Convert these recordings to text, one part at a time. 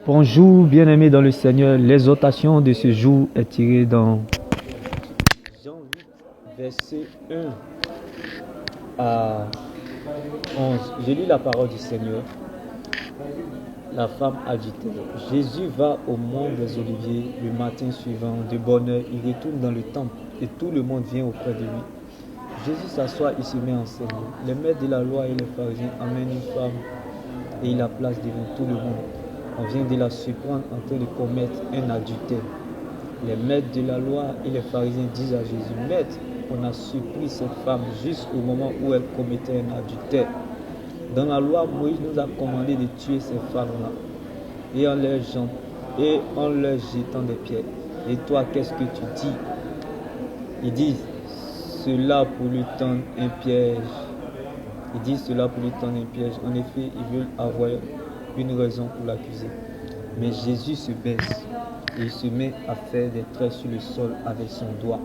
Bonjour, bien-aimés dans le Seigneur. L'exhortation de ce jour est tirée dans Jean 8, verset 1 à 11. Je lis la parole du Seigneur. La femme agitée. Jésus va au mont des Oliviers le matin suivant. De bonne heure, il retourne dans le temple et tout le monde vient auprès de lui. Jésus s'assoit et se met à enseigner. Les maîtres de la loi et les pharisiens amènent une femme et il la place devant tout le monde. On vient de la surprendre en train de commettre un adultère. Les maîtres de la loi et les pharisiens disent à Jésus: Maître, on a surpris cette femme jusqu'au moment où elle commettait un adultère. Dans la loi, Moïse nous a commandé de tuer ces femmes-là et en leur jetant des pierres. Et toi, qu'est-ce que tu dis? Ils disent cela pour lui tendre un piège. En effet, ils veulent avoir une raison pour l'accuser. Mais Jésus se baisse et il se met à faire des traits sur le sol avec son doigt.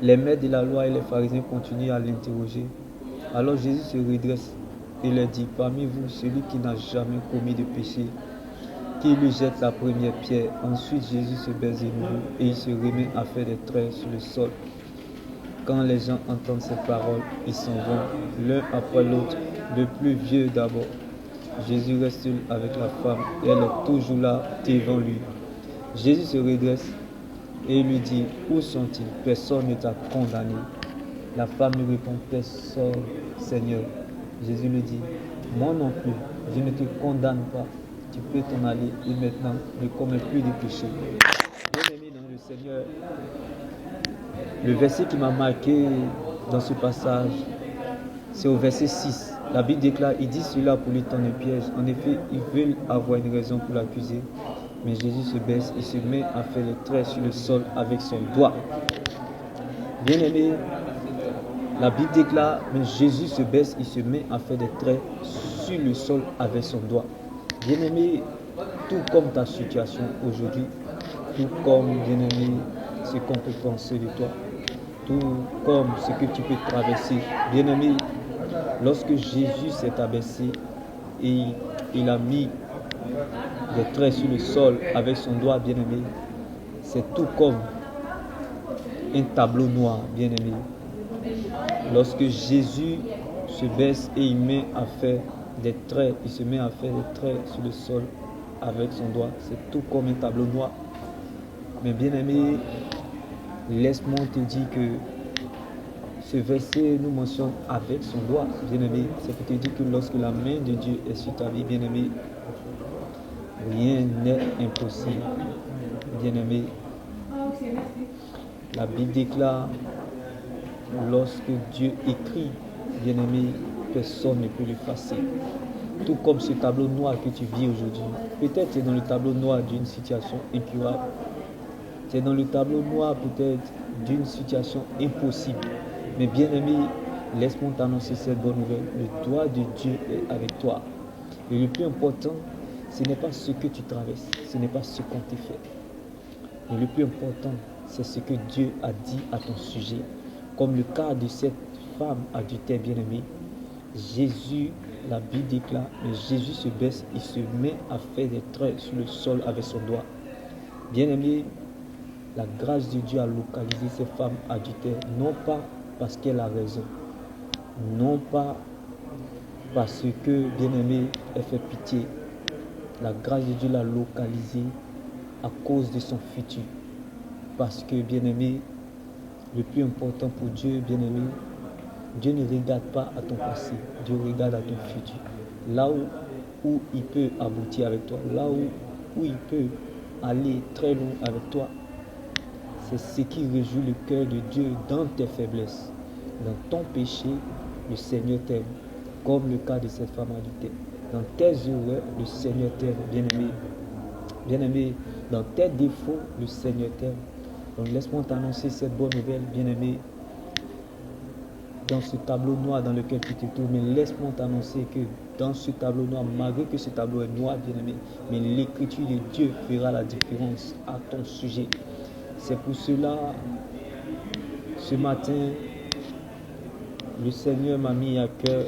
Les maîtres de la loi et les pharisiens continuent à l'interroger. Alors Jésus se redresse et leur dit: Parmi vous, celui qui n'a jamais commis de péché, qu'il lui jette la première pierre. Ensuite Jésus se baisse de nouveau et il se remet à faire des traits sur le sol. Quand les gens entendent ces paroles, ils s'en vont l'un après l'autre, le plus vieux d'abord. Jésus reste seul avec la femme et elle est toujours là devant lui. Jésus se redresse et lui dit: Où sont-ils? Personne ne t'a condamné. La femme lui répond: Personne, Seigneur. Jésus lui dit: Moi non plus, je ne te condamne pas. Tu peux t'en aller et maintenant ne commets plus de péché. Bien-aimé dans le Seigneur, le verset qui m'a marqué dans ce passage, c'est au verset 6. La Bible déclare: il dit cela pour lui tendre un piège. En effet, ils veulent avoir une raison pour l'accuser. Mais Jésus se baisse, il se met à faire des traits sur le sol avec son doigt. Bien-aimé, la Bible déclare: mais Jésus se baisse, il se met à faire des traits sur le sol avec son doigt. Bien-aimé, tout comme ta situation aujourd'hui, tout comme, bien-aimé, ce qu'on peut penser de toi, tout comme ce que tu peux traverser. Bien-aimé, lorsque Jésus s'est abaissé et il a mis des traits sur le sol avec son doigt, bien-aimé, c'est tout comme un tableau noir, bien-aimé. Lorsque Jésus se baisse et il met à faire des traits, il se met à faire des traits sur le sol avec son doigt, c'est tout comme un tableau noir. Mais bien-aimé, laisse-moi te dire que ce verset nous mentionne avec son doigt, bien-aimé. C'est pour te dire que lorsque la main de Dieu est sur ta vie, bien-aimé, rien n'est impossible, bien-aimé. La Bible déclare: lorsque Dieu écrit, bien-aimé, personne ne peut l'effacer. Tout comme ce tableau noir que tu vis aujourd'hui. Peut-être tu es dans le tableau noir d'une situation incurable. Tu es dans le tableau noir peut-être d'une situation impossible. Mais bien-aimé, laisse-moi t'annoncer cette bonne nouvelle. Le doigt de Dieu est avec toi. Et le plus important, ce n'est pas ce que tu traverses, ce n'est pas ce qu'on te fait. Mais le plus important, c'est ce que Dieu a dit à ton sujet. Comme le cas de cette femme adultère bien-aimée, Jésus, la Bible déclare, mais Jésus se baisse, il se met à faire des traits sur le sol avec son doigt. Bien-aimé, la grâce de Dieu a localisé ces femmes adultères, non pas parce qu'elle a raison, non pas parce que, bien-aimé, elle fait pitié. La grâce de Dieu l'a localisée à cause de son futur. Parce que, bien-aimé, le plus important pour Dieu, bien-aimé, Dieu ne regarde pas à ton passé, Dieu regarde à ton futur. Là où il peut aboutir avec toi, là où il peut aller très loin avec toi, c'est ce qui réjouit le cœur de Dieu dans tes faiblesses. Dans ton péché, le Seigneur t'aime, comme le cas de cette femme adultère. Dans tes erreurs, le Seigneur t'aime, bien-aimé. Bien-aimé, dans tes défauts, le Seigneur t'aime. Donc laisse-moi t'annoncer cette bonne nouvelle, bien-aimé, dans ce tableau noir dans lequel tu te trouves. Mais laisse-moi t'annoncer que dans ce tableau noir, malgré que ce tableau est noir, bien-aimé, mais l'écriture de Dieu fera la différence à ton sujet. C'est pour cela, ce matin, le Seigneur m'a mis à cœur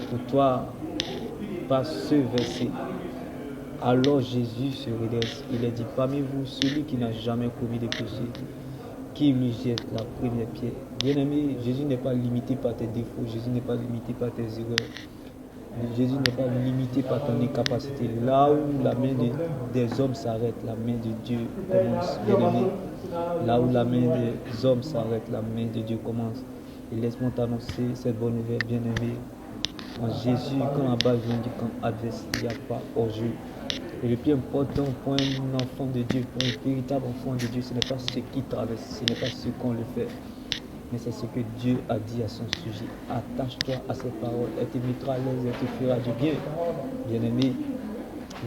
pour toi par ce verset. Alors Jésus se redresse. Il a dit, parmi vous, celui qui n'a jamais commis de péché, qui lui jette la première pierre. Bien-aimé, Jésus n'est pas limité par tes défauts. Jésus n'est pas limité par tes erreurs. Jésus n'est pas limité par ton incapacité. Là où la main des hommes s'arrête, la main de Dieu commence. Bien-aimé, là où la main des hommes s'arrête, la main de Dieu commence. Et laisse-moi t'annoncer cette bonne nouvelle, bien-aimé. En Jésus, quand la balle vient du camp adverse, il n'y a pas hors-jeu. Et le plus important pour un enfant de Dieu, pour un véritable enfant de Dieu, ce n'est pas ce qui traverse, ce n'est pas ce qu'on le fait, mais c'est ce que Dieu a dit à son sujet. Attache-toi à ses paroles, elle te mettra à l'aise, elle te fera du bien. Bien-aimé,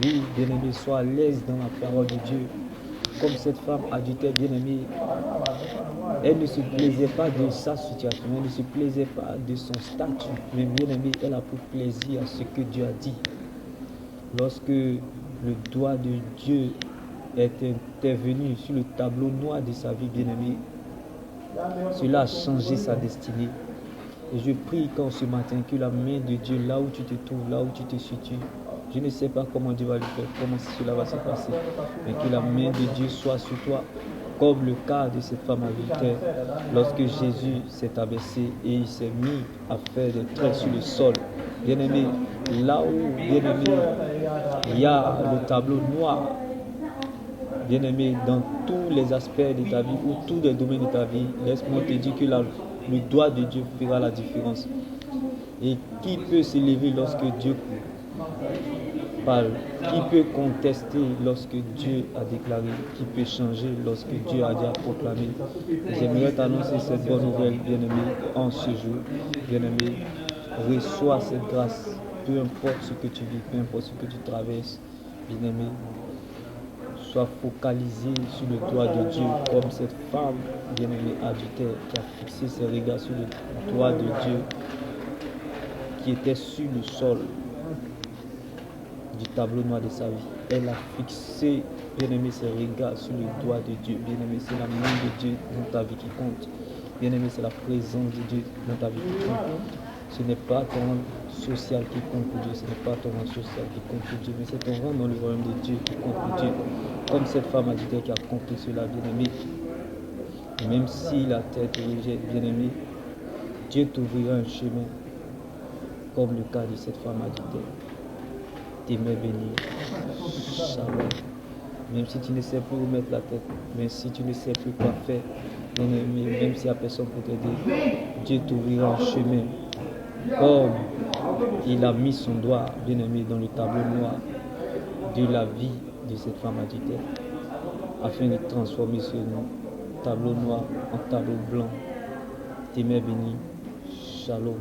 oui, bien-aimé, sois à l'aise dans la parole de Dieu. Comme cette femme adultère, bien-aimée, elle ne se plaisait pas de sa situation, elle ne se plaisait pas de son statut, mais bien-aimée, elle a pris plaisir à ce que Dieu a dit. Lorsque le doigt de Dieu est intervenu sur le tableau noir de sa vie, bien-aimée, cela a changé sa destinée. Et je prie qu'en ce matin, que la main de Dieu, là où tu te trouves, là où tu te situes, je ne sais pas comment Dieu va le faire, comment cela va se passer, mais que la main de Dieu soit sur toi, comme le cas de cette femme adultère, lorsque Jésus s'est abaissé et il s'est mis à faire des traits sur le sol. Bien-aimé, là où, bien-aimé, il y a le tableau noir, bien-aimé, dans tous les aspects de ta vie ou tous les domaines de ta vie, laisse-moi te dire que le doigt de Dieu fera la différence. Et qui peut s'élever lorsque Dieu parle? Qui peut contester lorsque Dieu a déclaré? Qui peut changer lorsque Dieu a déjà proclamé? J'aimerais t'annoncer cette bonne nouvelle, bien-aimé, en ce jour. Bien-aimé, reçois cette grâce, peu importe ce que tu vis, peu importe ce que tu traverses, bien-aimé. Sois focalisé sur le doigt de Dieu, comme cette femme bien-aimée adultère qui a fixé ses regards sur le doigt de Dieu qui était sur le sol du tableau noir de sa vie. Elle a fixé, bien-aimé, ses regards sur le doigt de Dieu. Bien-aimé, c'est la main de Dieu dans ta vie qui compte. Bien-aimé, c'est la présence de Dieu dans ta vie qui compte. Ce n'est pas ton rang social qui compte pour Dieu, ce n'est pas ton rang social qui compte pour Dieu, mais c'est ton rang dans le royaume de Dieu qui compte pour Dieu. Comme cette femme adultère qui a compris cela, bien-aimé. Même si la terre te rejette, bien-aimé, Dieu t'ouvrira un chemin, comme le cas de cette femme adultère. Tes mains bénies. Shalom. Même si tu ne sais plus où mettre la tête, même si tu ne sais plus quoi faire, bien-aimé, même s'il n'y a personne pour t'aider, Dieu t'ouvrira un chemin. Comme il a mis son doigt, bien-aimé, dans le tableau noir de la vie de cette femme adultère, afin de transformer ce tableau noir en tableau blanc. Tes mains bénies. Shalom.